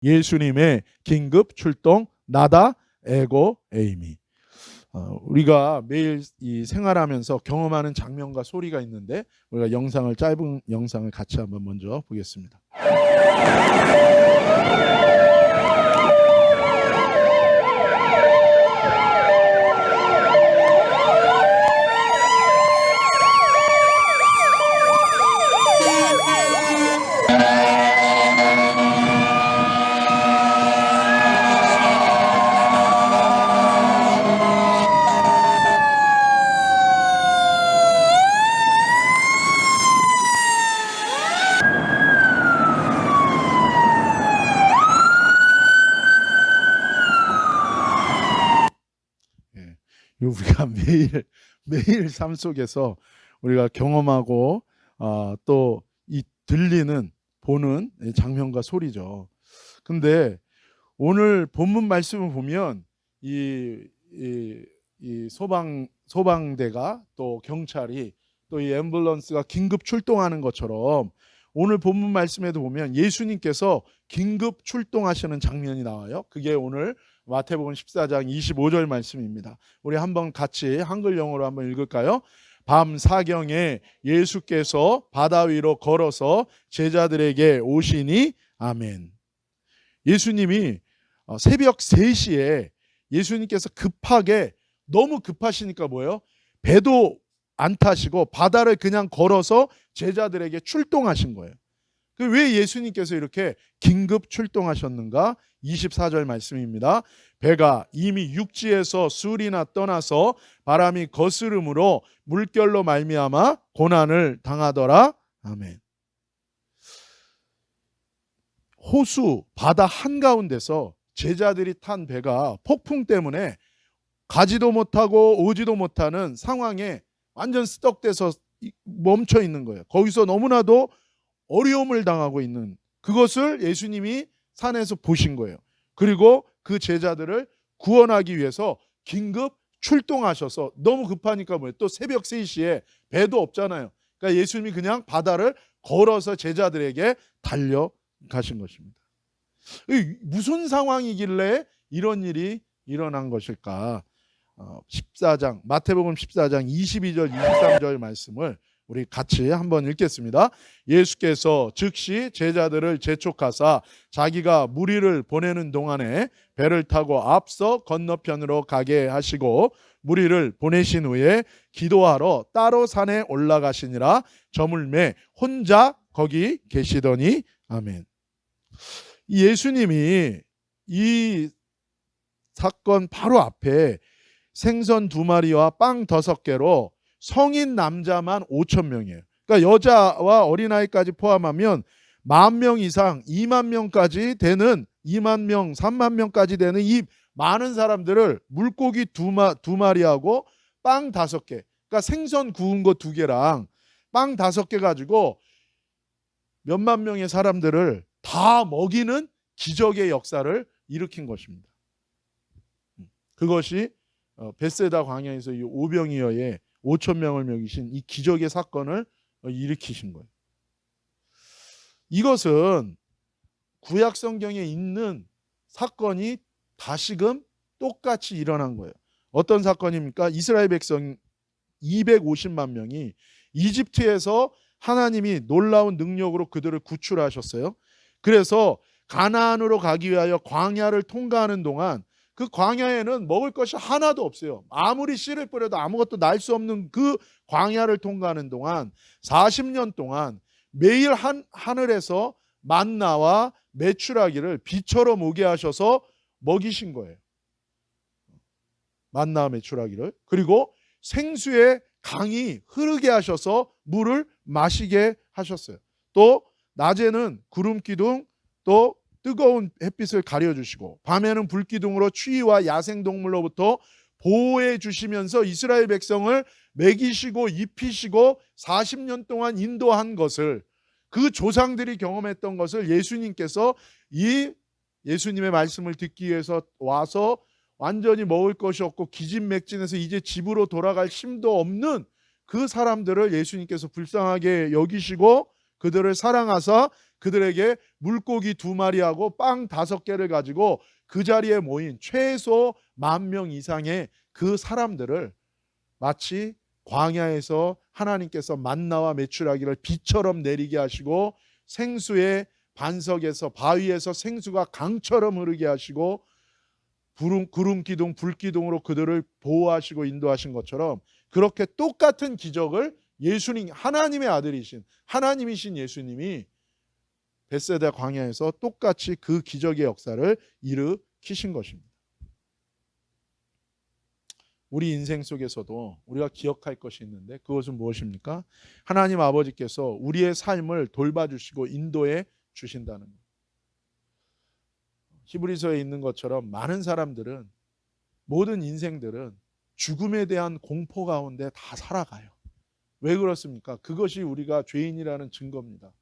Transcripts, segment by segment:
예수님의 긴급 출동 나다 에고 에이미. 우리가 매일 이 생활하면서 경험하는 장면과 소리가 있는데 우리가 짧은 영상을 같이 한번 먼저 보겠습니다. 우리가 매일 삶 속에서 우리가 경험하고 또 이 들리는 보는 장면과 소리죠. 근데 오늘 본문 말씀을 보면 이 소방대가 또 경찰이 또 이 앰뷸런스가 긴급 출동하는 것처럼 오늘 본문 말씀에도 보면 예수님께서 긴급 출동하시는 장면이 나와요. 그게 오늘 마태복음 14장 25절 말씀입니다. 우리 한번 같이 한글 영어로 한번 읽을까요? 밤 사경에 예수께서 바다 위로 걸어서 제자들에게 오시니 아멘. 예수님이 새벽 3시에 예수님께서 급하게 너무 급하시니까 뭐예요? 배도 안 타시고 바다를 그냥 걸어서 제자들에게 출동하신 거예요. 왜 예수님께서 이렇게 긴급 출동하셨는가? 24절 말씀입니다. 배가 이미 육지에서 술이나 떠나서 바람이 거스름으로 물결로 말미암아 고난을 당하더라. 아멘. 호수 바다 한가운데서 제자들이 탄 배가 폭풍 때문에 가지도 못하고 오지도 못하는 상황에 완전 스떡돼서 멈춰 있는 거예요. 거기서 너무나도 어려움을 당하고 있는 그것을 예수님이 산에서 보신 거예요. 그리고 그 제자들을 구원하기 위해서 긴급 출동하셔서 너무 급하니까 뭐예요? 또 새벽 3시에 배도 없잖아요. 그러니까 예수님이 그냥 바다를 걸어서 제자들에게 달려가신 것입니다. 무슨 상황이길래 이런 일이 일어난 것일까? 마태복음 14장 22절 23절 말씀을 우리 같이 한번 읽겠습니다. 예수께서 즉시 제자들을 재촉하사 자기가 무리를 보내는 동안에 배를 타고 앞서 건너편으로 가게 하시고 무리를 보내신 후에 기도하러 따로 산에 올라가시니라. 저물매 혼자 거기 계시더니 아멘. 예수님이 이 사건 바로 앞에 생선 2마리와 빵 5개로 성인 남자만 5,000명이에요. 그러니까 여자와 어린아이까지 포함하면 10,000명 이상, 20,000명까지 되는 20,000명, 30,000명까지 되는 이 많은 사람들을 물고기 2마리하고 빵 5개, 그러니까 생선 구운 거 2개랑 빵 5개 가지고 몇만 명의 사람들을 다 먹이는 기적의 역사를 일으킨 것입니다. 그것이 벳세다 광야에서 이 오병이어의 5,000명을 먹이신 이 기적의 사건을 일으키신 거예요. 이것은 구약 성경에 있는 사건이 다시금 똑같이 일어난 거예요. 어떤 사건입니까? 이스라엘 백성 250만 명이 이집트에서 하나님이 놀라운 능력으로 그들을 구출하셨어요. 그래서 가나안으로 가기 위하여 광야를 통과하는 동안 그 광야에는 먹을 것이 하나도 없어요. 아무리 씨를 뿌려도 아무것도 날 수 없는 그 광야를 통과하는 동안 40년 동안 매일 하늘에서 만나와 메추라기를 비처럼 오게 하셔서 먹이신 거예요. 만나와 메추라기를. 그리고 생수의 강이 흐르게 하셔서 물을 마시게 하셨어요. 또 낮에는 구름 기둥, 또 뜨거운 햇빛을 가려주시고 밤에는 불기둥으로 추위와 야생동물로부터 보호해 주시면서 이스라엘 백성을 먹이시고 입히시고 40년 동안 인도한 것을, 그 조상들이 경험했던 것을 예수님께서 이 예수님의 말씀을 듣기 위해서 와서 완전히 먹을 것이 없고 기진맥진해서 이제 집으로 돌아갈 힘도 없는 그 사람들을 예수님께서 불쌍하게 여기시고 그들을 사랑하사 그들에게 물고기 2마리하고 빵 5개를 가지고 그 자리에 모인 최소 10,000명 이상의 그 사람들을 마치 광야에서 하나님께서 만나와 메추라기를 비처럼 내리게 하시고 생수의 반석에서 바위에서 생수가 강처럼 흐르게 하시고 구름 기둥 불 기둥으로 그들을 보호하시고 인도하신 것처럼 그렇게 똑같은 기적을 예수님, 하나님의 아들이신 하나님이신 예수님이 벳세다 광야에서 똑같이 그 기적의 역사를 일으키신 것입니다. 우리 인생 속에서도 우리가 기억할 것이 있는데 그것은 무엇입니까? 하나님 아버지께서 우리의 삶을 돌봐주시고 인도해 주신다는 것. 히브리서에 있는 것처럼 많은 사람들은, 모든 인생들은 죽음에 대한 공포 가운데 다 살아가요. 왜 그렇습니까? 그것이 우리가 죄인이라는 증거입니다.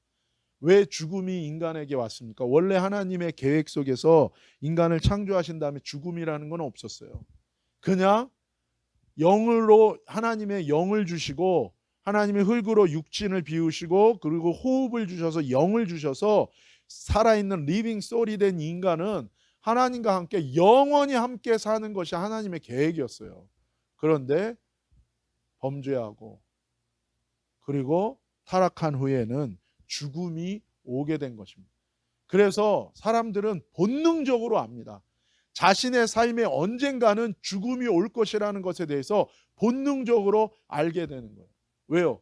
왜 죽음이 인간에게 왔습니까? 원래 하나님의 계획 속에서 인간을 창조하신 다음에 죽음이라는 건 없었어요. 그냥 영으로 하나님의 영을 주시고 하나님의 흙으로 육신을 비우시고 그리고 호흡을 주셔서 영을 주셔서 살아있는 리빙 소울이 된 인간은 하나님과 함께 영원히 함께 사는 것이 하나님의 계획이었어요. 그런데 범죄하고 그리고 타락한 후에는 죽음이 오게 된 것입니다. 그래서 사람들은 본능적으로 압니다. 자신의 삶에 언젠가는 죽음이 올 것이라는 것에 대해서 본능적으로 알게 되는 거예요. 왜요?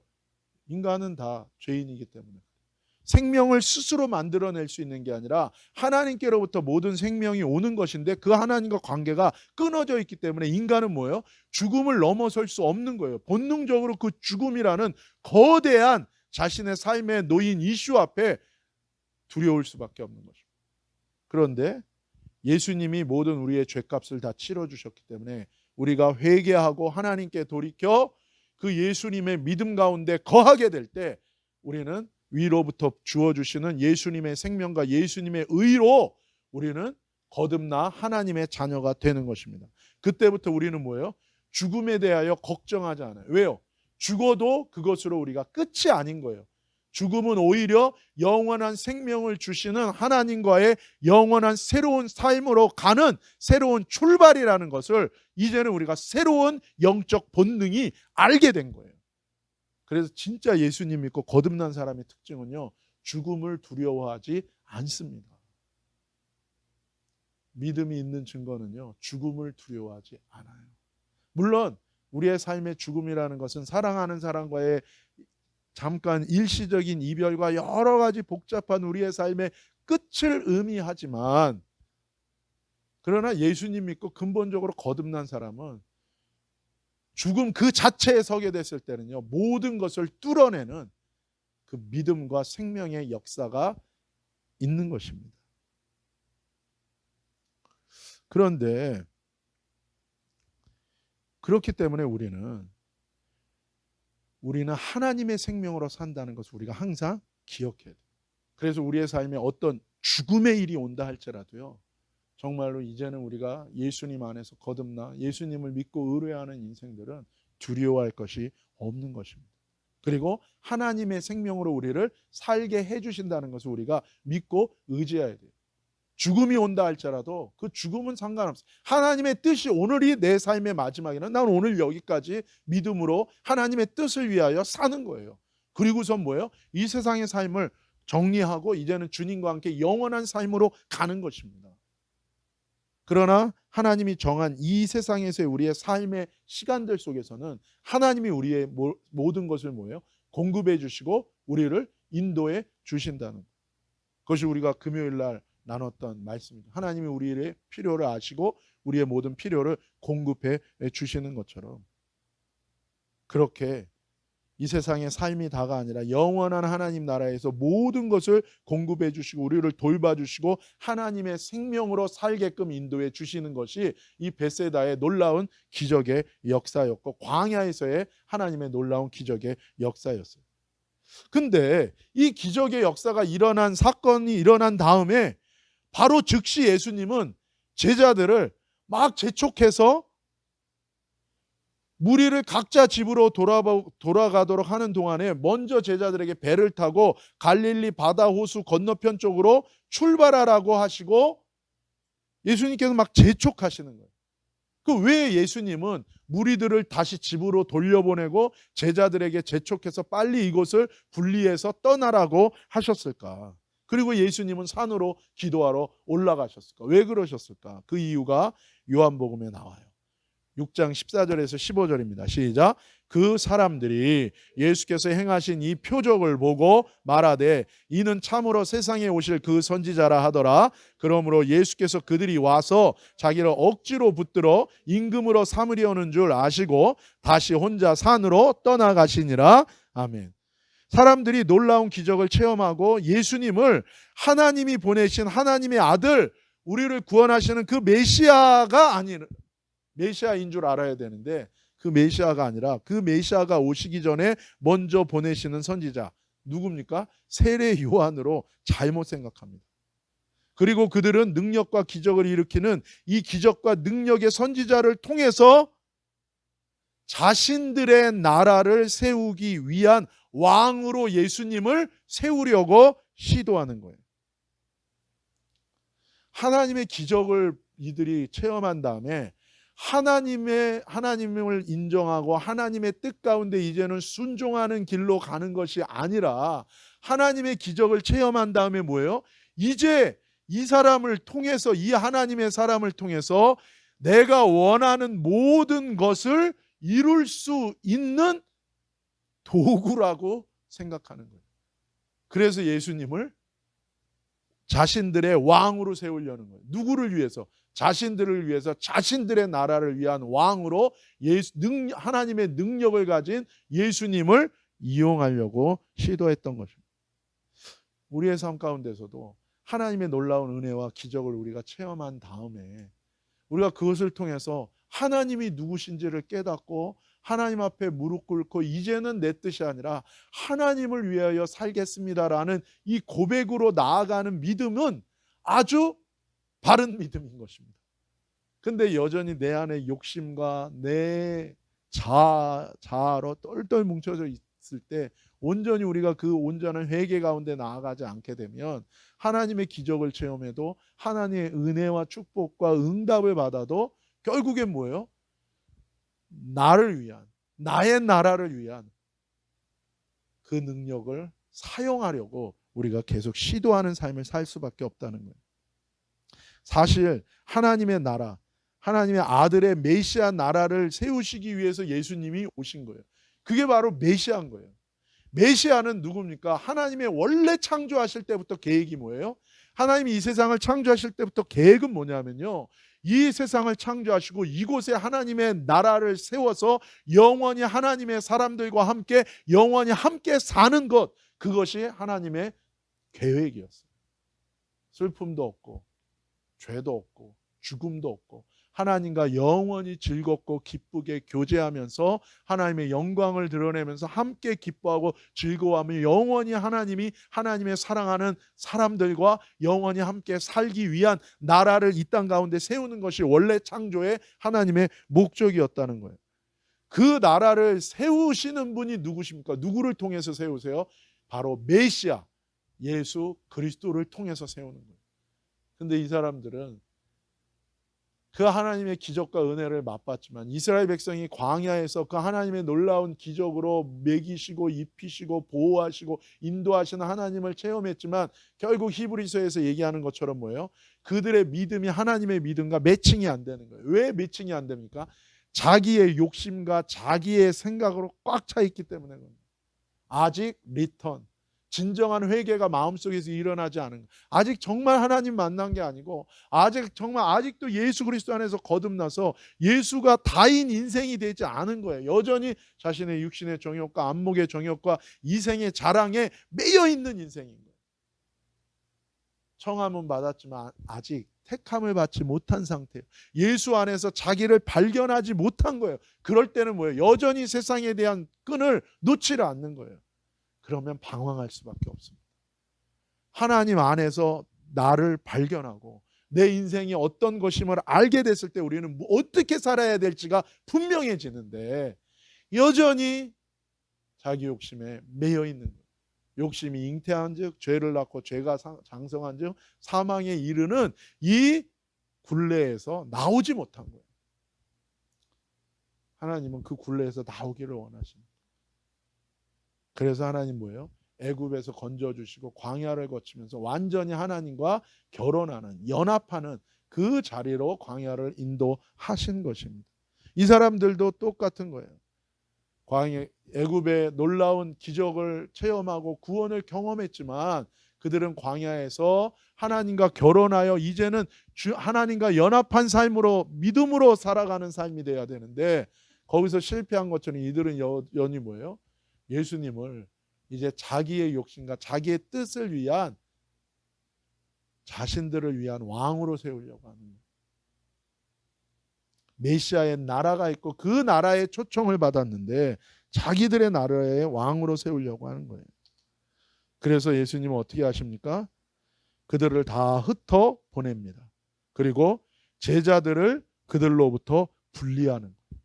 인간은 다 죄인이기 때문에. 생명을 스스로 만들어낼 수 있는 게 아니라 하나님께로부터 모든 생명이 오는 것인데 그 하나님과 관계가 끊어져 있기 때문에 인간은 뭐예요? 죽음을 넘어설 수 없는 거예요. 본능적으로 그 죽음이라는 거대한 자신의 삶에 놓인 이슈 앞에 두려울 수밖에 없는 것입니다. 그런데 예수님이 모든 우리의 죄값을 다 치러주셨기 때문에 우리가 회개하고 하나님께 돌이켜 그 예수님의 믿음 가운데 거하게 될 때 우리는 위로부터 주어주시는 예수님의 생명과 예수님의 의로 우리는 거듭나 하나님의 자녀가 되는 것입니다. 그때부터 우리는 뭐예요? 죽음에 대하여 걱정하지 않아요. 왜요? 죽어도 그것으로 우리가 끝이 아닌 거예요. 죽음은 오히려 영원한 생명을 주시는 하나님과의 영원한 새로운 삶으로 가는 새로운 출발이라는 것을 이제는 우리가 새로운 영적 본능이 알게 된 거예요. 그래서 진짜 예수님 믿고 거듭난 사람의 특징은요, 죽음을 두려워하지 않습니다. 믿음이 있는 증거는요, 죽음을 두려워하지 않아요. 물론 우리의 삶의 죽음이라는 것은 사랑하는 사람과의 잠깐 일시적인 이별과 여러 가지 복잡한 우리의 삶의 끝을 의미하지만, 그러나 예수님 믿고 근본적으로 거듭난 사람은 죽음 그 자체에 서게 됐을 때는요, 모든 것을 뚫어내는 그 믿음과 생명의 역사가 있는 것입니다. 그런데 그렇기 때문에 우리는 하나님의 생명으로 산다는 것을 우리가 항상 기억해야 돼요. 그래서 우리의 삶에 어떤 죽음의 일이 온다 할지라도요, 정말로 이제는 우리가 예수님 안에서 거듭나 예수님을 믿고 의뢰하는 인생들은 두려워할 것이 없는 것입니다. 그리고 하나님의 생명으로 우리를 살게 해주신다는 것을 우리가 믿고 의지해야 돼요. 죽음이 온다 할지라도 그 죽음은 상관없어요. 하나님의 뜻이 오늘이 내 삶의 마지막이나 난 오늘 여기까지 믿음으로 하나님의 뜻을 위하여 사는 거예요. 그리고선 뭐예요? 이 세상의 삶을 정리하고 이제는 주님과 함께 영원한 삶으로 가는 것입니다. 그러나 하나님이 정한 이 세상에서의 우리의 삶의 시간들 속에서는 하나님이 우리의 모든 것을 뭐예요? 공급해 주시고 우리를 인도해 주신다는, 그것이 우리가 금요일 날 나눴던 말씀입니다. 하나님이 우리의 필요를 아시고 우리의 모든 필요를 공급해 주시는 것처럼, 그렇게 이 세상의 삶이 다가 아니라 영원한 하나님 나라에서 모든 것을 공급해 주시고 우리를 돌봐주시고 하나님의 생명으로 살게끔 인도해 주시는 것이 이 벳세다의 놀라운 기적의 역사였고 광야에서의 하나님의 놀라운 기적의 역사였어요. 근데 이 기적의 역사가 일어난 사건이 일어난 다음에 바로 즉시 예수님은 제자들을 막 재촉해서 무리를 각자 집으로 돌아가도록 하는 동안에 먼저 제자들에게 배를 타고 갈릴리 바다 호수 건너편 쪽으로 출발하라고 하시고 예수님께서 막 재촉하시는 거예요. 그 왜 예수님은 무리들을 다시 집으로 돌려보내고 제자들에게 재촉해서 빨리 이곳을 분리해서 떠나라고 하셨을까? 그리고 예수님은 산으로 기도하러 올라가셨을까? 왜 그러셨을까? 그 이유가 요한복음에 나와요. 6장 14절에서 15절입니다. 시작. 그 사람들이 예수께서 행하신 이 표적을 보고 말하되 이는 참으로 세상에 오실 그 선지자라 하더라. 그러므로 예수께서 그들이 와서 자기를 억지로 붙들어 임금으로 삼으려는 줄 아시고 다시 혼자 산으로 떠나가시니라. 아멘. 사람들이 놀라운 기적을 체험하고 예수님을 하나님이 보내신 하나님의 아들, 우리를 구원하시는 그 메시아가 아닌 메시아인 줄 알아야 되는데 그 메시아가 아니라 그 메시아가 오시기 전에 먼저 보내시는 선지자 누굽니까? 세례 요한으로 잘못 생각합니다. 그리고 그들은 능력과 기적을 일으키는 이 기적과 능력의 선지자를 통해서 자신들의 나라를 세우기 위한 왕으로 예수님을 세우려고 시도하는 거예요. 하나님의 기적을 이들이 체험한 다음에 하나님을 인정하고 하나님의 뜻 가운데 이제는 순종하는 길로 가는 것이 아니라 하나님의 기적을 체험한 다음에 뭐예요? 이제 이 사람을 통해서, 이 하나님의 사람을 통해서 내가 원하는 모든 것을 이룰 수 있는 도구라고 생각하는 거예요. 그래서 예수님을 자신들의 왕으로 세우려는 거예요. 누구를 위해서? 자신들을 위해서, 자신들의 나라를 위한 왕으로 하나님의 능력을 가진 예수님을 이용하려고 시도했던 것입니다. 우리의 삶 가운데서도 하나님의 놀라운 은혜와 기적을 우리가 체험한 다음에 우리가 그것을 통해서 하나님이 누구신지를 깨닫고 하나님 앞에 무릎 꿇고 이제는 내 뜻이 아니라 하나님을 위하여 살겠습니다라는 이 고백으로 나아가는 믿음은 아주 바른 믿음인 것입니다. 근데 여전히 내 안에 욕심과 내 자아로 똘똘 뭉쳐져 있을 때 온전히 우리가 그 온전한 회개 가운데 나아가지 않게 되면 하나님의 기적을 체험해도 하나님의 은혜와 축복과 응답을 받아도 결국엔 뭐예요? 나를 위한, 나의 나라를 위한 그 능력을 사용하려고 우리가 계속 시도하는 삶을 살 수밖에 없다는 거예요. 사실 하나님의 나라, 하나님의 아들의 메시아 나라를 세우시기 위해서 예수님이 오신 거예요. 그게 바로 메시아인 거예요. 메시아는 누굽니까? 하나님의 원래 창조하실 때부터 계획이 뭐예요? 하나님이 이 세상을 창조하실 때부터 계획은 뭐냐면요, 이 세상을 창조하시고 이곳에 하나님의 나라를 세워서 영원히 하나님의 사람들과 함께 영원히 함께 사는 것, 그것이 하나님의 계획이었어요. 슬픔도 없고 죄도 없고 죽음도 없고 하나님과 영원히 즐겁고 기쁘게 교제하면서 하나님의 영광을 드러내면서 함께 기뻐하고 즐거워하며 영원히 하나님의 사랑하는 사람들과 영원히 함께 살기 위한 나라를 이 땅 가운데 세우는 것이 원래 창조의 하나님의 목적이었다는 거예요. 그 나라를 세우시는 분이 누구십니까? 누구를 통해서 세우세요? 바로 메시아 예수 그리스도를 통해서 세우는 거예요. 근데 이 사람들은 그 하나님의 기적과 은혜를 맛봤지만 이스라엘 백성이 광야에서 그 하나님의 놀라운 기적으로 먹이시고 입히시고 보호하시고 인도하시는 하나님을 체험했지만 결국 히브리서에서 얘기하는 것처럼 뭐예요? 그들의 믿음이 하나님의 믿음과 매칭이 안 되는 거예요. 왜 매칭이 안 됩니까? 자기의 욕심과 자기의 생각으로 꽉 차 있기 때문에 그럽니다. 아직 리턴, 진정한 회개가 마음속에서 일어나지 않은 거예요. 아직 정말 하나님 만난 게 아니고 아직도 예수 그리스도 안에서 거듭나서 예수가 다인 인생이 되지 않은 거예요. 여전히 자신의 육신의 정욕과 안목의 정욕과 이생의 자랑에 매여 있는 인생인 거예요. 청함은 받았지만 아직 택함을 받지 못한 상태예요. 예수 안에서 자기를 발견하지 못한 거예요. 그럴 때는 뭐예요? 여전히 세상에 대한 끈을 놓지를 않는 거예요. 그러면 방황할 수밖에 없습니다. 하나님 안에서 나를 발견하고 내 인생이 어떤 것임을 알게 됐을 때 우리는 어떻게 살아야 될지가 분명해지는데 여전히 자기 욕심에 매여 있는 거예요. 욕심이 잉태한즉 죄를 낳고 죄가 장성한즉 사망에 이르는 이 굴레에서 나오지 못한 거예요. 하나님은 그 굴레에서 나오기를 원하십니다. 그래서 하나님 뭐예요? 애굽에서 건져주시고 광야를 거치면서 완전히 하나님과 결혼하는, 연합하는 그 자리로 광야를 인도하신 것입니다. 이 사람들도 똑같은 거예요. 광야, 애굽의 놀라운 기적을 체험하고 구원을 경험했지만 그들은 광야에서 하나님과 결혼하여 이제는 하나님과 연합한 삶으로, 믿음으로 살아가는 삶이 돼야 되는데 거기서 실패한 것처럼 이들은 연이 뭐예요? 예수님을 이제 자기의 욕심과 자기의 뜻을 위한, 자신들을 위한 왕으로 세우려고 하는 거예요. 메시아의 나라가 있고 그 나라의 초청을 받았는데 자기들의 나라의 왕으로 세우려고 하는 거예요. 그래서 예수님은 어떻게 하십니까? 그들을 다 흩어 보냅니다. 그리고 제자들을 그들로부터 분리하는 거예요.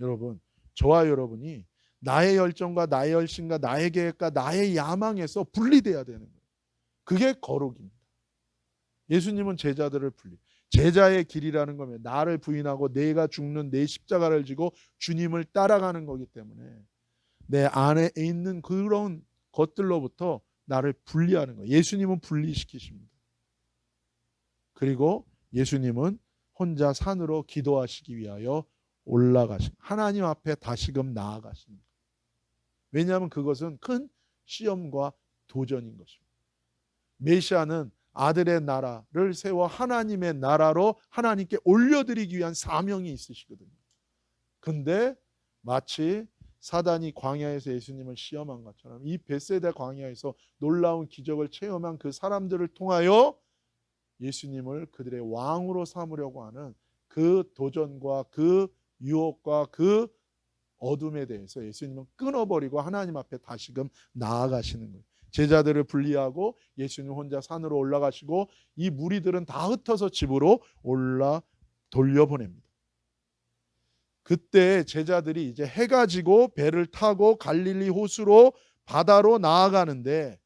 여러분, 저와 여러분이 나의 열정과 나의 열심과 나의 계획과 나의 야망에서 분리돼야 되는 거예요. 그게 거룩입니다. 예수님은 제자들을 제자의 길이라는 거면 나를 부인하고 내가 죽는 내 십자가를 지고 주님을 따라가는 거기 때문에 내 안에 있는 그런 것들로부터 나를 분리하는 거예요. 예수님은 분리시키십니다. 그리고 예수님은 혼자 산으로 기도하시기 위하여 하나님 앞에 다시금 나아가십니다. 왜냐하면 그것은 큰 시험과 도전인 것입니다. 메시아는 아들의 나라를 세워 하나님의 나라로 하나님께 올려드리기 위한 사명이 있으시거든요. 근데 마치 사단이 광야에서 예수님을 시험한 것처럼 이 벳세다 광야에서 놀라운 기적을 체험한 그 사람들을 통하여 예수님을 그들의 왕으로 삼으려고 하는 그 도전과 그 유혹과 그 어둠에 대해서 예수님은 끊어버리고 하나님 앞에 다시금 나아가시는 거예요. 제자들을 분리하고 예수님 혼자 산으로 올라가시고 이 무리들은 다 흩어서 집으로 돌려보냅니다. 그때 제자들이 이제 해가 지고 배를 타고 갈릴리 호수로 바다로 나아가는데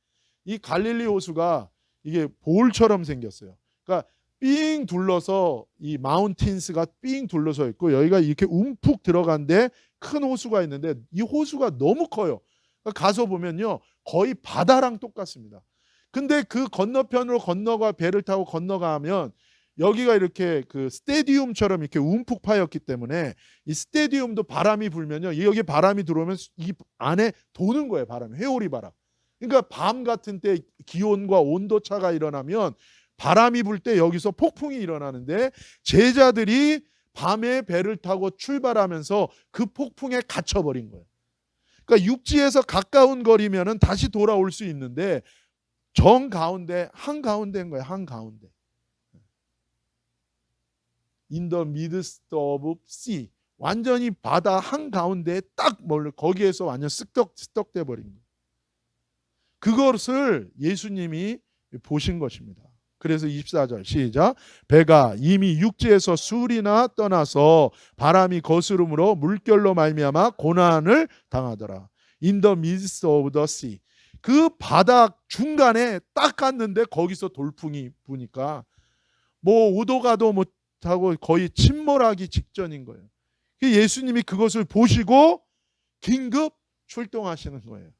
이 갈릴리 호수가 이게 볼처럼 생겼어요. 그러니까 삥 둘러서 이 마운틴스가 삥 둘러서 있고 여기가 이렇게 움푹 들어간데 큰 호수가 있는데 이 호수가 너무 커요. 그러니까 가서 보면요 거의 바다랑 똑같습니다. 근데 그 건너편으로 배를 타고 건너가면 여기가 이렇게 그 스테디움처럼 이렇게 움푹 파였기 때문에 이 스테디움도 바람이 불면요 여기 바람이 들어오면 이 안에 도는 거예요. 바람이, 회오리 바람. 그러니까 밤 같은 때 기온과 온도 차가 일어나면 바람이 불 때 여기서 폭풍이 일어나는데 제자들이 밤에 배를 타고 출발하면서 그 폭풍에 갇혀버린 거예요. 그러니까 육지에서 가까운 거리면은 다시 돌아올 수 있는데 정 가운데 한가운데인 거예요. 한가운데. In the midst of sea. 완전히 바다 한가운데에 딱 거기에서 완전 쓱덕돼 버린 거예요. 그것을 예수님이 보신 것입니다. 그래서 24절 시작. 배가 이미 육지에서 술이나 떠나서 바람이 거스름으로 물결로 말미암아 고난을 당하더라. In the midst of the sea. 그 바다 중간에 딱 갔는데 거기서 돌풍이 부니까 뭐 오도 가도 못하고 거의 침몰하기 직전인 거예요. 예수님이 그것을 보시고 긴급 출동하시는 거예요.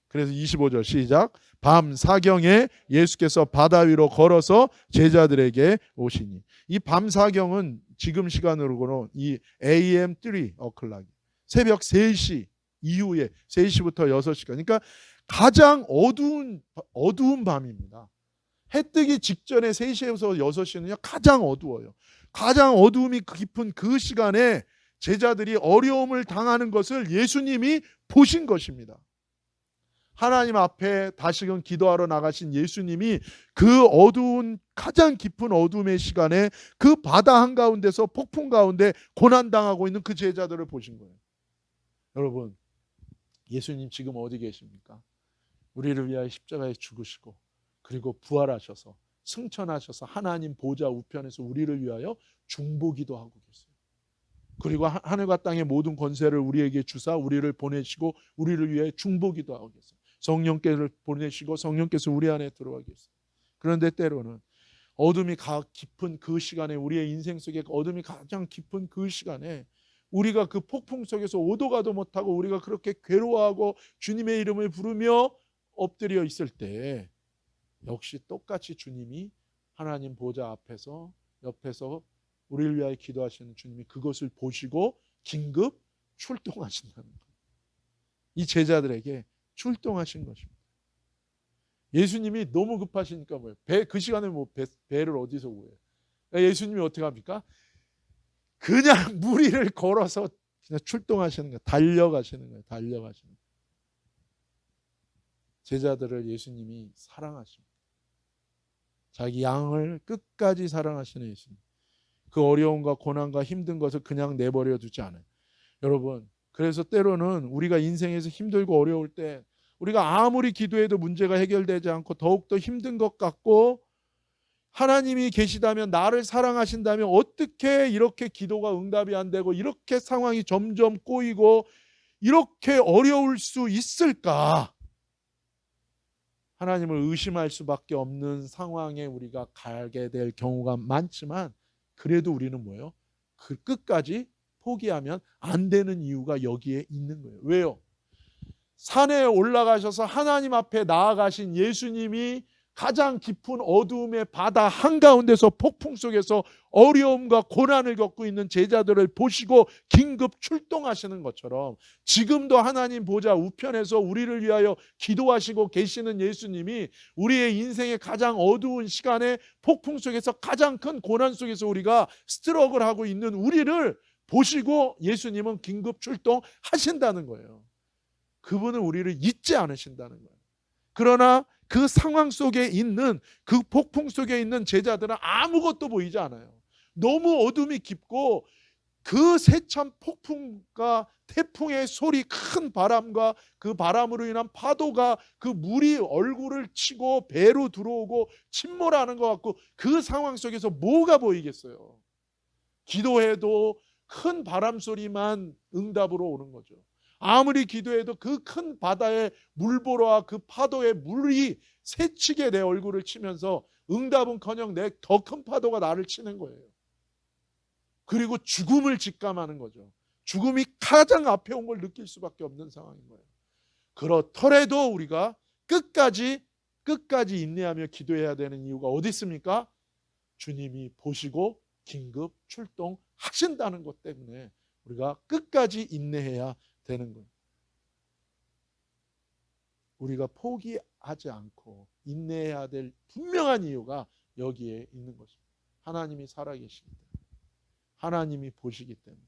그래서 25절 시작. 밤 사경에 예수께서 바다 위로 걸어서 제자들에게 오시니. 이 밤 사경은 지금 시간으로는 이 AM 3 o'clock 새벽 3시 이후에 3시부터 6시까지 그러니까 가장 어두운 밤입니다. 해 뜨기 직전에 3시에서 6시는요 가장 어두워요. 가장 어두움이 깊은 그 시간에 제자들이 어려움을 당하는 것을 예수님이 보신 것입니다. 하나님 앞에 다시금 기도하러 나가신 예수님이 그 어두운 가장 깊은 어둠의 시간에 그 바다 한가운데서 폭풍 가운데 고난당하고 있는 그 제자들을 보신 거예요. 여러분, 예수님 지금 어디 계십니까? 우리를 위하여 십자가에 죽으시고 그리고 부활하셔서 승천하셔서 하나님 보좌 우편에서 우리를 위하여 중보기도 하고 계세요. 그리고 하늘과 땅의 모든 권세를 우리에게 주사 우리를 보내시고 우리를 위해 중보기도 하고 계세요. 성령께서 보내시고 성령께서 우리 안에 들어와 계세요. 그런데 때로는 어둠이 깊은 그 시간에, 우리의 인생 속에 어둠이 가장 깊은 그 시간에 우리가 그 폭풍 속에서 오도 가도 못하고 우리가 그렇게 괴로워하고 주님의 이름을 부르며 엎드려 있을 때 역시 똑같이 주님이 하나님 보좌 앞에서 옆에서 우리를 위하여 기도하시는 주님이 그것을 보시고 긴급 출동하신다는 거예요. 이 제자들에게 출동하신 것입니다. 예수님이 너무 급하시니까 뭐예요? 그 시간에 배를 어디서 구해요? 예수님이 어떻게 합니까? 그냥 무리를 걸어서 그냥 출동하시는 거예요. 달려가시는 거예요. 달려가시는 거예요. 제자들을 예수님이 사랑하십니다. 자기 양을 끝까지 사랑하시는 예수님. 그 어려움과 고난과 힘든 것을 그냥 내버려 두지 않아요. 여러분, 그래서 때로는 우리가 인생에서 힘들고 어려울 때 우리가 아무리 기도해도 문제가 해결되지 않고 더욱더 힘든 것 같고, 하나님이 계시다면, 나를 사랑하신다면 어떻게 이렇게 기도가 응답이 안 되고 이렇게 상황이 점점 꼬이고 이렇게 어려울 수 있을까? 하나님을 의심할 수밖에 없는 상황에 우리가 가게 될 경우가 많지만, 그래도 우리는 뭐예요? 그 끝까지 포기하면 안 되는 이유가 여기에 있는 거예요. 왜요? 산에 올라가셔서 하나님 앞에 나아가신 예수님이 가장 깊은 어두움의 바다 한가운데서 폭풍 속에서 어려움과 고난을 겪고 있는 제자들을 보시고 긴급 출동하시는 것처럼, 지금도 하나님 보좌 우편에서 우리를 위하여 기도하시고 계시는 예수님이 우리의 인생의 가장 어두운 시간에 폭풍 속에서 가장 큰 고난 속에서 우리가 스트러글하고 있는 우리를 보시고 예수님은 긴급 출동하신다는 거예요. 그분은 우리를 잊지 않으신다는 거예요. 그러나 그 상황 속에 있는, 그 폭풍 속에 있는 제자들은 아무것도 보이지 않아요. 너무 어둠이 깊고 그 세찬 폭풍과 태풍의 소리, 큰 바람과 그 바람으로 인한 파도가 그 물이 얼굴을 치고 배로 들어오고 침몰하는 것 같고, 그 상황 속에서 뭐가 보이겠어요? 기도해도 큰 바람 소리만 응답으로 오는 거죠. 아무리 기도해도 그 큰 바다의 물보라와 그 파도의 물이 새치게 내 얼굴을 치면서 응답은커녕 내 더 큰 파도가 나를 치는 거예요. 그리고 죽음을 직감하는 거죠. 죽음이 가장 앞에 온 걸 느낄 수밖에 없는 상황인 거예요. 그렇더라도 우리가 끝까지 인내하며 기도해야 되는 이유가 어디 있습니까? 주님이 보시고 긴급 출동하신다는 것 때문에 우리가 끝까지 인내해야 되는 거예요. 우리가 포기하지 않고 인내해야 될 분명한 이유가 여기에 있는 것입니다. 하나님이 살아계시기 때문에, 하나님이 보시기 때문에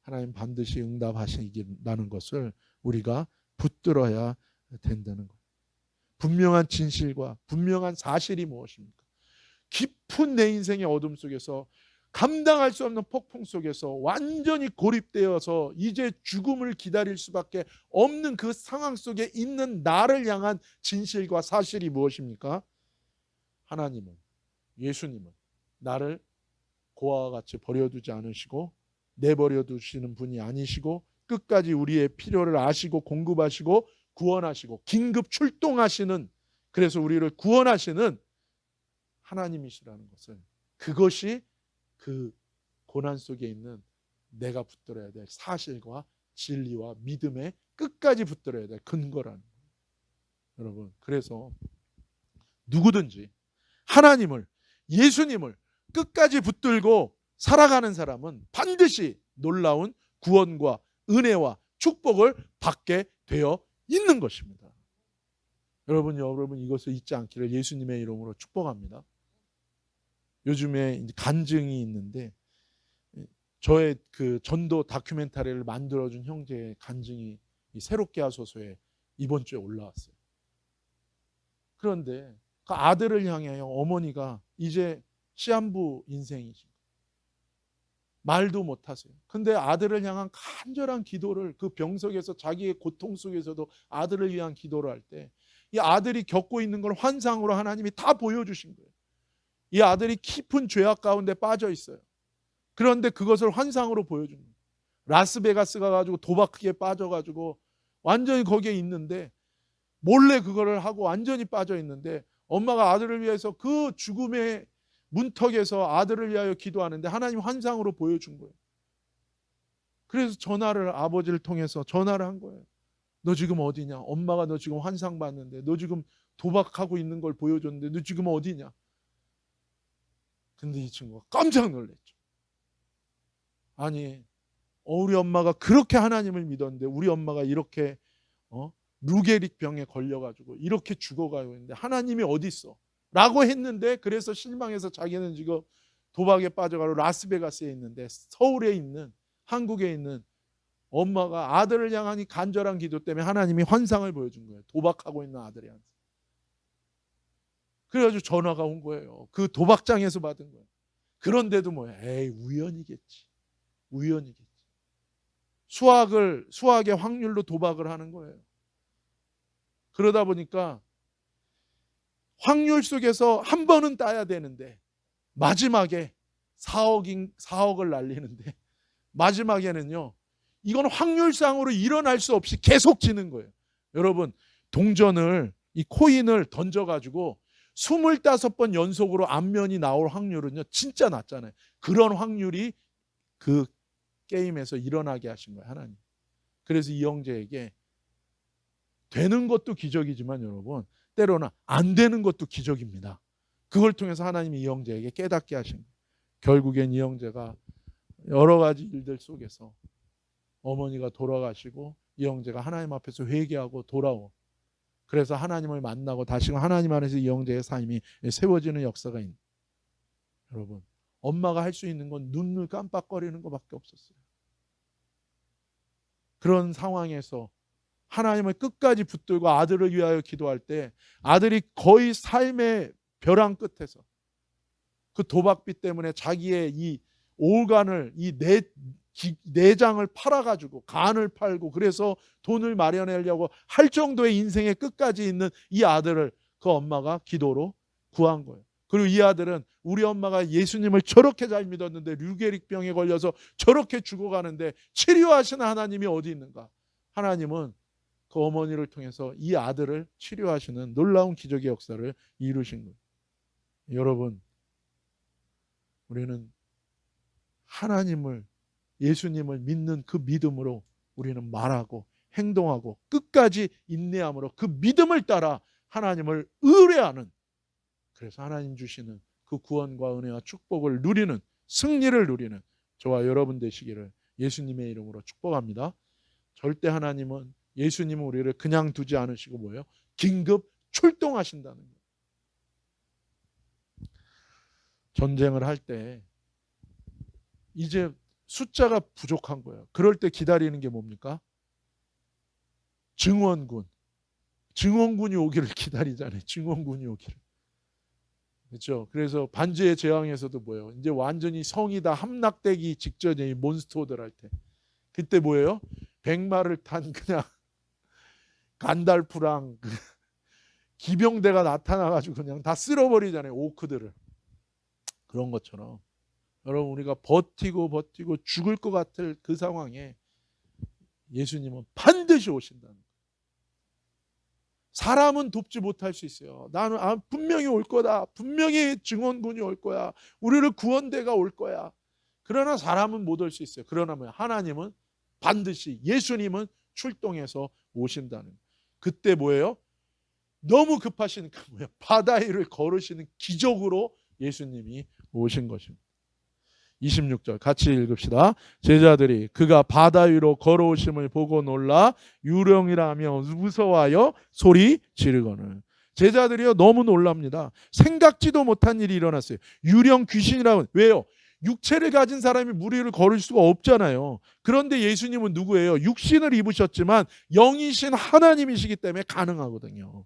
하나님 반드시 응답하시겠다는 것을 우리가 붙들어야 된다는 거예요. 분명한 진실과 분명한 사실이 무엇입니까? 깊은 내 인생의 어둠 속에서, 감당할 수 없는 폭풍 속에서 완전히 고립되어서 이제 죽음을 기다릴 수밖에 없는 그 상황 속에 있는 나를 향한 진실과 사실이 무엇입니까? 하나님은, 예수님은 나를 고아와 같이 버려두지 않으시고 내버려 두시는 분이 아니시고, 끝까지 우리의 필요를 아시고 공급하시고 구원하시고 긴급 출동하시는, 그래서 우리를 구원하시는 하나님이시라는 것을, 그것이 그 고난 속에 있는 내가 붙들어야 될 사실과 진리와 믿음에 끝까지 붙들어야 될 근거라는 거예요. 여러분, 그래서 누구든지 하나님을, 예수님을 끝까지 붙들고 살아가는 사람은 반드시 놀라운 구원과 은혜와 축복을 받게 되어 있는 것입니다. 여러분 이것을 잊지 않기를 예수님의 이름으로 축복합니다. 요즘에 간증이 있는데, 저의 그 전도 다큐멘터리를 만들어준 형제의 간증이 새롭게 하소서에 이번 주에 올라왔어요. 그런데 그 아들을 향하여 어머니가 이제 시한부 인생이십니다. 말도 못하세요. 근데 아들을 향한 간절한 기도를, 그 병석에서 자기의 고통 속에서도 아들을 위한 기도를 할 때 이 아들이 겪고 있는 걸 환상으로 하나님이 다 보여주신 거예요. 이 아들이 깊은 죄악 가운데 빠져 있어요. 그런데 그것을 환상으로 보여준 거예요. 라스베가스 가가지고 도박에 빠져가지고 완전히 거기에 있는데 몰래 그거를 하고 완전히 빠져 있는데 엄마가 아들을 위해서 그 죽음의 문턱에서 아들을 위하여 기도하는데 하나님 환상으로 보여준 거예요. 그래서 전화를 아버지를 통해서 전화를 한 거예요. 너 지금 어디냐? 엄마가 너 지금 환상 봤는데 너 지금 도박하고 있는 걸 보여줬는데 너 지금 어디냐? 근데 이 친구가 깜짝 놀랐죠. 아니 우리 엄마가 그렇게 하나님을 믿었는데 우리 엄마가 이렇게 루게릭 병에 걸려가지고 이렇게 죽어가고 있는데 하나님이 어디 있어? 라고 했는데 그래서 실망해서 자기는 지금 도박에 빠져가지고 라스베가스에 있는데 서울에 있는 한국에 있는 엄마가 아들을 향한 이 간절한 기도 때문에 하나님이 환상을 보여준 거예요. 도박하고 있는 아들한테. 그래가지고 전화가 온 거예요. 그 도박장에서 받은 거예요. 그런데도 뭐야? 에이 우연이겠지. 우연이겠지. 수학의 확률로 도박을 하는 거예요. 그러다 보니까 확률 속에서 한 번은 따야 되는데 마지막에 4억을 날리는데 마지막에는요. 이건 확률상으로 일어날 수 없이 계속 지는 거예요. 여러분 동전을 이 코인을 던져가지고 25번 연속으로 앞면이 나올 확률은요. 진짜 낮잖아요. 그런 확률이 그 게임에서 일어나게 하신 거예요. 하나님. 그래서 이 형제에게 되는 것도 기적이지만 여러분 때로는 안 되는 것도 기적입니다. 그걸 통해서 하나님이 이 형제에게 깨닫게 하신 거예요. 결국엔 이 형제가 여러 가지 일들 속에서 어머니가 돌아가시고 이 형제가 하나님 앞에서 회개하고 돌아오. 그래서 하나님을 만나고 다시금 하나님 안에서 이 형제의 삶이 세워지는 역사가 있는. 여러분 엄마가 할 수 있는 건 눈을 깜빡거리는 것밖에 없었어요. 그런 상황에서 하나님을 끝까지 붙들고 아들을 위하여 기도할 때 아들이 거의 삶의 벼랑 끝에서 그 도박빚 때문에 자기의 이 올간을 이 내장을 팔아가지고 간을 팔고 그래서 돈을 마련하려고 할 정도의 인생의 끝까지 있는 이 아들을 그 엄마가 기도로 구한 거예요. 그리고 이 아들은 우리 엄마가 예수님을 저렇게 잘 믿었는데 류게릭 병에 걸려서 저렇게 죽어가는데 치료하시는 하나님이 어디 있는가? 하나님은 그 어머니를 통해서 이 아들을 치료하시는 놀라운 기적의 역사를 이루신 거예요. 여러분 우리는 하나님을 예수님을 믿는 그 믿음으로 우리는 말하고 행동하고 끝까지 인내함으로 그 믿음을 따라 하나님을 의뢰하는 그래서 하나님 주시는 그 구원과 은혜와 축복을 누리는 승리를 누리는 저와 여러분 되시기를 예수님의 이름으로 축복합니다. 절대 하나님은 예수님은 우리를 그냥 두지 않으시고 뭐예요? 긴급 출동하신다는 거예요. 전쟁을 할 때 이제 숫자가 부족한 거예요. 그럴 때 기다리는 게 뭡니까? 증원군이 오기를 기다리잖아요. 증원군이 오기를. 그렇죠. 그래서 반지의 제왕에서도 뭐예요? 이제 완전히 성이 다 함락되기 직전에 이 몬스터들 할 때. 그때 뭐예요? 백마를 탄 그냥 간달프랑 기병대가 나타나가지고 그냥 다 쓸어버리잖아요. 오크들을. 그런 것처럼 여러분 우리가 버티고 죽을 것 같을 그 상황에 예수님은 반드시 오신다는 거예요. 사람은 돕지 못할 수 있어요. 나는 분명히 올 거다. 분명히 증원군이 올 거야. 우리를 구원대가 올 거야. 그러나 사람은 못 올 수 있어요. 그러나 하나님은 반드시 예수님은 출동해서 오신다는 거예요. 그때 뭐예요? 너무 급하시니까 뭐예요? 바다 위를 걸으시는 기적으로 예수님이 오신 것입니다. 26절 같이 읽읍시다. 제자들이 그가 바다 위로 걸어오심을 보고 놀라 유령이라 하며 무서워하여 소리 지르거늘. 제자들이요 너무 놀랍니다. 생각지도 못한 일이 일어났어요. 유령 귀신이라고. 왜요? 육체를 가진 사람이 물 위를 걸을 수가 없잖아요. 그런데 예수님은 누구예요? 육신을 입으셨지만 영이신 하나님이시기 때문에 가능하거든요.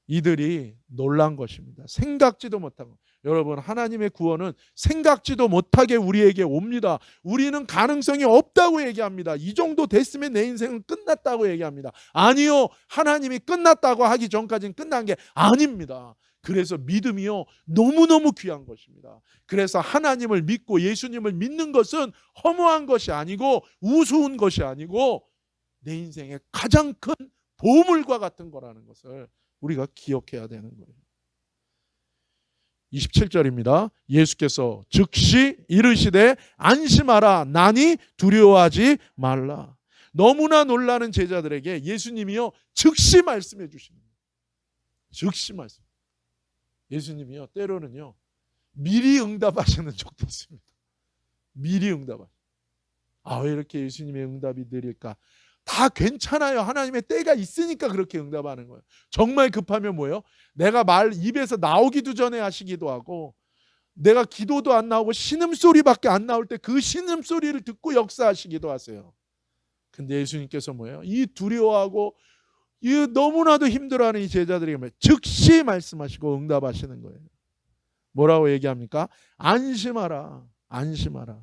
이들이 놀란 것입니다. 생각지도 못한 것. 여러분, 하나님의 구원은 생각지도 못하게 우리에게 옵니다. 우리는 가능성이 없다고 얘기합니다. 이 정도 됐으면 내 인생은 끝났다고 얘기합니다. 아니요, 하나님이 끝났다고 하기 전까지는 끝난 게 아닙니다. 그래서 믿음이요, 너무너무 귀한 것입니다. 그래서 하나님을 믿고 예수님을 믿는 것은 허무한 것이 아니고 우스운 것이 아니고 내 인생의 가장 큰 보물과 같은 거라는 것을 우리가 기억해야 되는 거예요. 27절입니다. 예수께서 즉시 이르시되 안심하라, 나니 두려워하지 말라. 너무나 놀라는 제자들에게 예수님이요, 즉시 말씀해 주시는 거예요. 즉시 말씀. 예수님이요, 때로는요, 미리 응답하시는 적도 있습니다. 미리 응답하시는. 왜 이렇게 예수님의 응답이 느릴까? 다 괜찮아요. 하나님의 때가 있으니까 그렇게 응답하는 거예요. 정말 급하면 뭐예요? 내가 말 입에서 나오기도 전에 하시기도 하고, 내가 기도도 안 나오고 신음소리밖에 안 나올 때 그 신음소리를 듣고 역사하시기도 하세요. 근데 예수님께서 뭐예요? 이 두려워하고 이 너무나도 힘들어하는 이 제자들에게 즉시 말씀하시고 응답하시는 거예요. 뭐라고 얘기합니까? 안심하라, 안심하라.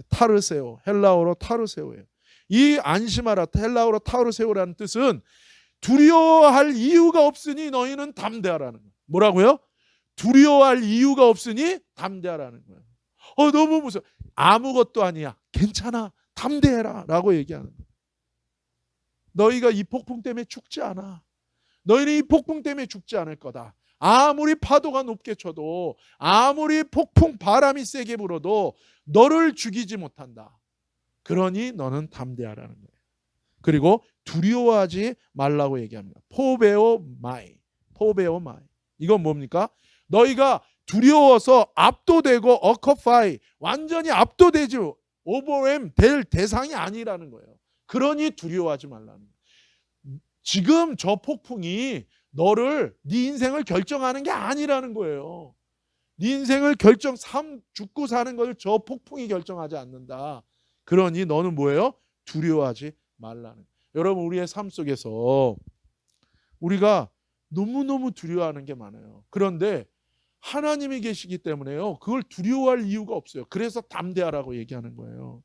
타르세오, 헬라어로 타르세오예요. 이 안심하라, 헬라어로 타르세오라는 뜻은 두려워할 이유가 없으니 너희는 담대하라는 거예요. 뭐라고요? 두려워할 이유가 없으니 담대하라는 거예요. 너무 무서워. 아무것도 아니야. 괜찮아. 담대해라 라고 얘기하는 거예요. 너희가 이 폭풍 때문에 죽지 않아. 너희는 이 폭풍 때문에 죽지 않을 거다. 아무리 파도가 높게 쳐도, 아무리 폭풍 바람이 세게 불어도 너를 죽이지 못한다. 그러니 너는 담대하라는 거예요. 그리고 두려워하지 말라고 얘기합니다. 포베오 마이. 포베오 마이. 이건 뭡니까? 너희가 두려워서 압도되고 어커파이, 완전히 압도되지, 오버웸 될 대상이 아니라는 거예요. 그러니 두려워하지 말라는 거예요. 지금 저 폭풍이 너를, 네 인생을 결정하는 게 아니라는 거예요. 네 인생을 죽고 사는 것을 저 폭풍이 결정하지 않는다. 그러니 너는 뭐예요? 두려워하지 말라는 거예요. 여러분, 우리의 삶 속에서 우리가 너무너무 두려워하는 게 많아요. 그런데 하나님이 계시기 때문에요, 그걸 두려워할 이유가 없어요. 그래서 담대하라고 얘기하는 거예요.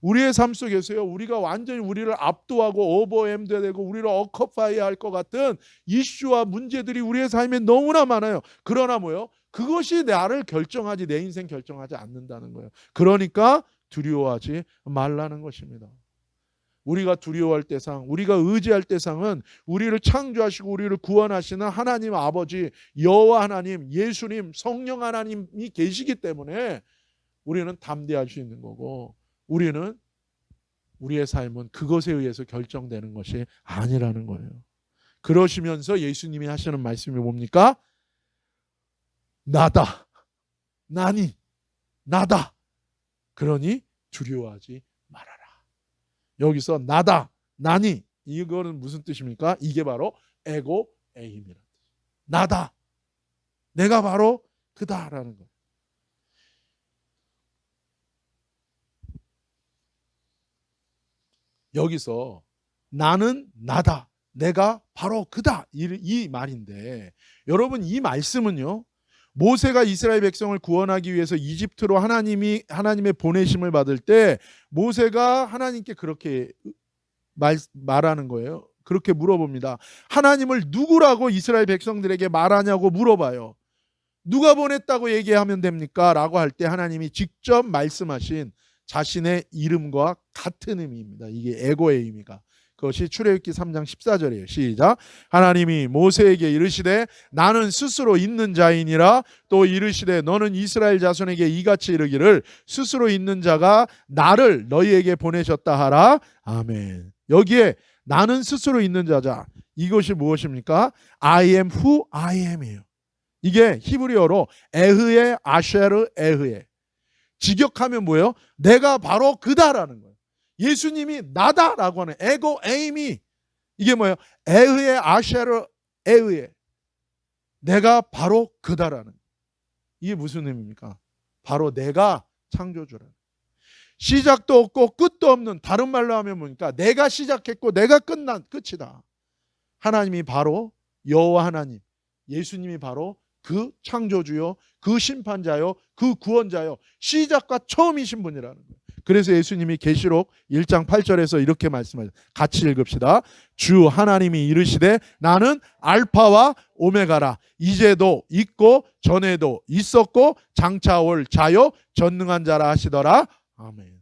우리의 삶 속에서요, 우리가 완전히 우리를 압도하고 오버햄되고 우리를 어커파이 할 것 같은 이슈와 문제들이 우리의 삶에 너무나 많아요. 그러나 뭐예요? 그것이 나를 결정하지, 내 인생 결정하지 않는다는 거예요. 그러니까 두려워하지 말라는 것입니다. 우리가 두려워할 대상, 우리가 의지할 대상은 우리를 창조하시고 우리를 구원하시는 하나님 아버지, 여호와 하나님, 예수님, 성령 하나님이 계시기 때문에 우리는 담대할 수 있는 거고, 우리는 우리의 삶은 그것에 의해서 결정되는 것이 아니라는 거예요. 그러시면서 예수님이 하시는 말씀이 뭡니까? 나다, 나니, 나다. 그러니 두려워하지 말아라. 여기서 나다, 나니, 이거는 무슨 뜻입니까? 이게 바로 에고 에임이라는 뜻. 나다, 내가 바로 그다라는 거예요. 여기서 나는 나다, 내가 바로 그다, 이 말인데, 여러분, 이 말씀은요, 모세가 이스라엘 백성을 구원하기 위해서 이집트로 하나님의 보내심을 받을 때 모세가 하나님께 그렇게 말하는 거예요. 그렇게 물어봅니다. 하나님을 누구라고 이스라엘 백성들에게 말하냐고 물어봐요. 누가 보냈다고 얘기하면 됩니까? 라고 할 때 하나님이 직접 말씀하신 자신의 이름과 같은 의미입니다. 이게 에고의 의미가. 그것이 출애굽기 3장 14절이에요. 시작. 하나님이 모세에게 이르시되 나는 스스로 있는 자이니라. 또 이르시되 너는 이스라엘 자손에게 이같이 이르기를 스스로 있는 자가 나를 너희에게 보내셨다 하라. 아멘. 여기에 나는 스스로 있는 자자, 이것이 무엇입니까? I am who I am이에요. 이게 히브리어로 에흐에 아쉐르 에흐에, 직역하면 뭐예요? 내가 바로 그다라는 거예요. 예수님이 나다라고 하는 에고 에임이, 이게 뭐예요? 에흐에 아쉐르 에흐에, 내가 바로 그다라는 거예요. 이게 무슨 의미입니까? 바로 내가 창조주라는, 시작도 없고 끝도 없는, 다른 말로 하면 뭡니까? 내가 시작했고 내가 끝이다. 하나님이 바로 여호와 하나님, 예수님이 바로 그 창조주요, 그 심판자요, 그 구원자요, 시작과 처음이신 분이라는 거예요. 그래서 예수님이 계시록 1장 8절에서 이렇게 말씀하셨어요. 같이 읽읍시다. 주 하나님이 이르시되 나는 알파와 오메가라. 이제도 있고 전에도 있었고 장차 올 자요 전능한 자라 하시더라. 아멘.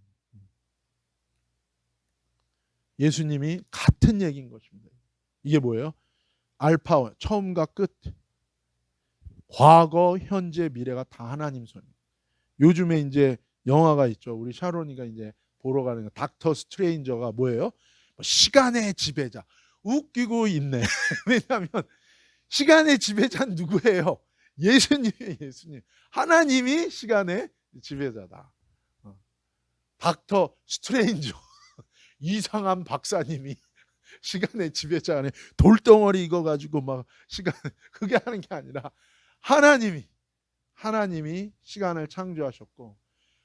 예수님이 같은 얘기인 것입니다. 이게 뭐예요? 알파, 처음과 끝, 과거, 현재, 미래가 다 하나님 손이에요. 요즘에 이제 영화가 있죠. 우리 샤론이가 이제 보러 가는 거. 닥터 스트레인저가 뭐예요? 시간의 지배자. 웃기고 있네. 왜냐하면 시간의 지배자는 누구예요? 예수님이에요. 예수님. 하나님이 시간의 지배자다. 닥터 스트레인저. 이상한 박사님이 시간의 지배자 안에 돌덩어리 이거 가지고 막 시간 그게 하는 게 아니라 하나님이 시간을 창조하셨고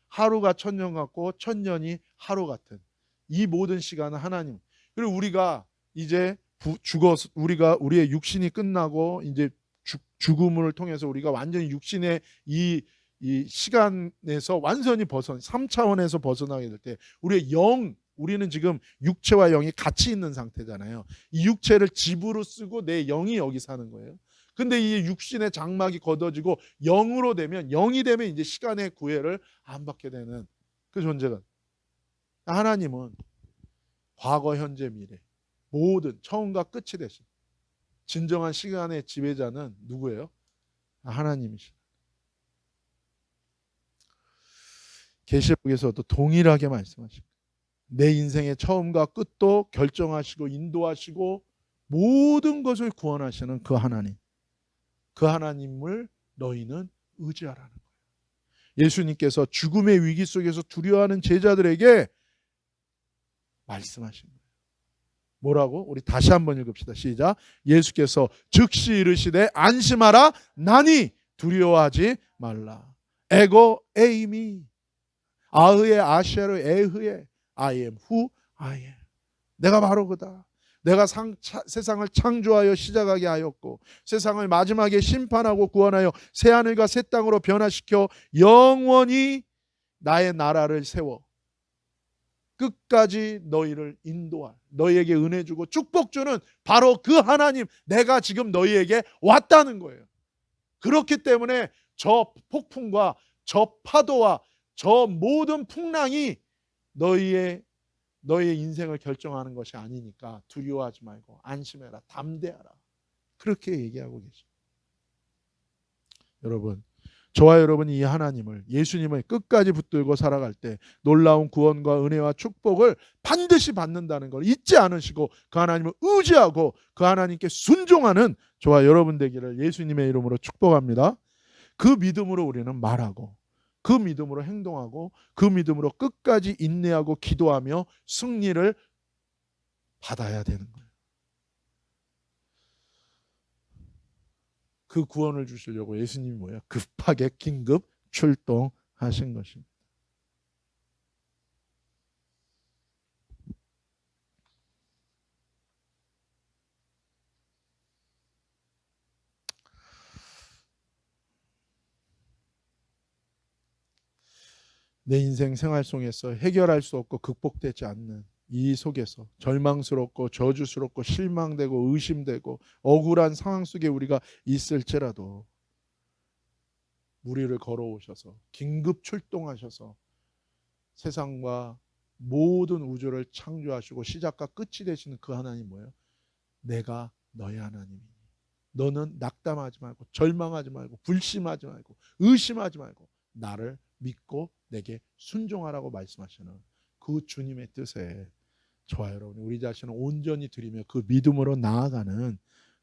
하루가 천년 같고 천년이 하루 같은 이 모든 시간은 하나님. 그리고 우리가 이제 죽어서 우리의 육신이 끝나고 이제 죽음을 통해서 우리가 완전히 육신의 이 시간에서 완전히 3차원에서 벗어나게 될 때 우리의 우리는 지금 육체와 영이 같이 있는 상태잖아요. 이 육체를 집으로 쓰고 내 영이 여기 사는 거예요. 근데 이 육신의 장막이 걷어지고 영이 되면 이제 시간의 구애를 안 받게 되는 그 존재가. 하나님은 과거, 현재, 미래 모든 처음과 끝이 되신 진정한 시간의 지배자는 누구예요? 하나님이시다. 계시록에서도 동일하게 말씀하십니다. 내 인생의 처음과 끝도 결정하시고 인도하시고 모든 것을 구원하시는 그 하나님. 그 하나님을 너희는 의지하라는 거예요. 예수님께서 죽음의 위기 속에서 두려워하는 제자들에게 말씀하신 거예요. 뭐라고? 우리 다시 한번 읽읍시다. 시작. 예수께서 즉시 이르시되 안심하라. 나니 두려워하지 말라. 에고 에이미 아흐의 아시아르 에흐의 I am who I am. 내가 바로 그다. 내가 세상을 창조하여 시작하게 하였고 세상을 마지막에 심판하고 구원하여 새하늘과 새 땅으로 변화시켜 영원히 나의 나라를 세워 끝까지 너희를 인도할, 너희에게 은혜 주고 축복 주는 바로 그 하나님, 내가 지금 너희에게 왔다는 거예요. 그렇기 때문에 저 폭풍과 저 파도와 저 모든 풍랑이 너희의 인생을 결정하는 것이 아니니까 두려워하지 말고 안심해라, 담대하라. 그렇게 얘기하고 계십니다. 여러분, 저와 여러분이 이 하나님을, 예수님을 끝까지 붙들고 살아갈 때 놀라운 구원과 은혜와 축복을 반드시 받는다는 걸 잊지 않으시고 그 하나님을 의지하고 그 하나님께 순종하는 저와 여러분 되기를 예수님의 이름으로 축복합니다. 그 믿음으로 우리는 말하고 그 믿음으로 행동하고 그 믿음으로 끝까지 인내하고 기도하며 승리를 받아야 되는 거예요. 그 구원을 주시려고 예수님이 뭐야? 급하게 긴급 출동하신 것입니다. 내 인생 생활 속에서 해결할 수 없고 극복되지 않는 이 속에서 절망스럽고 저주스럽고 실망되고 의심되고 억울한 상황 속에 우리가 있을지라도 우리를 걸어오셔서 긴급 출동하셔서 세상과 모든 우주를 창조하시고 시작과 끝이 되시는 그 하나님 뭐예요? 내가 너의 하나님이니 너는 낙담하지 말고 절망하지 말고 불심하지 말고 의심하지 말고 나를 믿고 내게 순종하라고 말씀하시는 그 주님의 뜻에 저와 여러분 우리 자신을 온전히 드리며 그 믿음으로 나아가는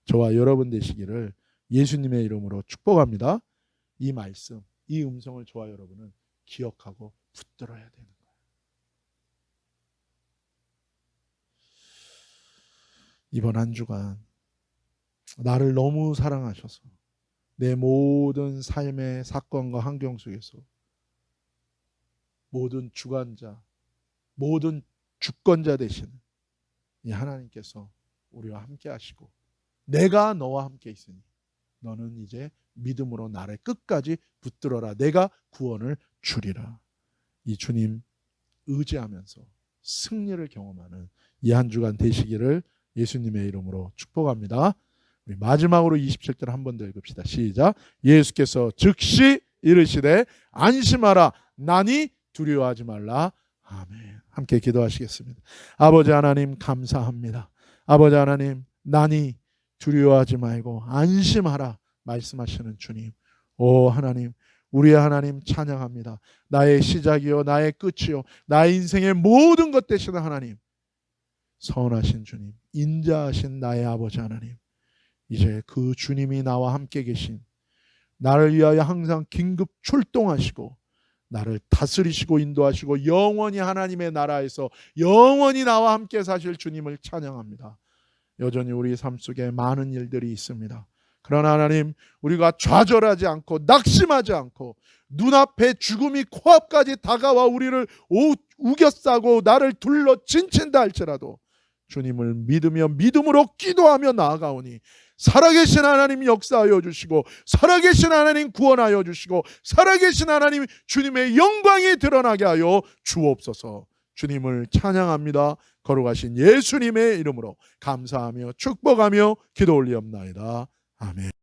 저와 여러분 되시기를 예수님의 이름으로 축복합니다. 이 말씀, 이 음성을 저와 여러분은 기억하고 붙들어야 되는 거예요. 이번 한 주간 나를 너무 사랑하셔서 내 모든 삶의 사건과 환경 속에서 모든 주관자, 모든 주권자 되시는 이 하나님께서 우리와 함께 하시고 내가 너와 함께 있으니 너는 이제 믿음으로 나를 끝까지 붙들어라. 내가 구원을 주리라. 이 주님 의지하면서 승리를 경험하는 이 한 주간 되시기를 예수님의 이름으로 축복합니다. 우리 마지막으로 27절 한 번 더 읽읍시다. 시작. 예수께서 즉시 이르시되 안심하라. 나니 두려워하지 말라. 아멘. 함께 기도하시겠습니다. 아버지 하나님 감사합니다. 아버지 하나님 나니 두려워하지 말고 안심하라 말씀하시는 주님. 오 하나님, 우리의 하나님 찬양합니다. 나의 시작이요 나의 끝이요 나의 인생의 모든 것 되시는 하나님, 선하신 주님, 인자하신 나의 아버지 하나님, 이제 그 주님이 나와 함께 계신, 나를 위하여 항상 긴급 출동하시고 나를 다스리시고 인도하시고 영원히 하나님의 나라에서 영원히 나와 함께 사실 주님을 찬양합니다. 여전히 우리 삶 속에 많은 일들이 있습니다. 그러나 하나님, 우리가 좌절하지 않고 낙심하지 않고 눈앞에 죽음이 코앞까지 다가와 우리를 우겨싸고 나를 둘러 진친다 할지라도 주님을 믿으며 믿음으로 기도하며 나아가오니 살아계신 하나님 역사하여 주시고 살아계신 하나님 구원하여 주시고 살아계신 하나님 주님의 영광이 드러나게 하여 주옵소서. 주님을 찬양합니다. 거룩하신 예수님의 이름으로 감사하며 축복하며 기도 올리옵나이다. 아멘.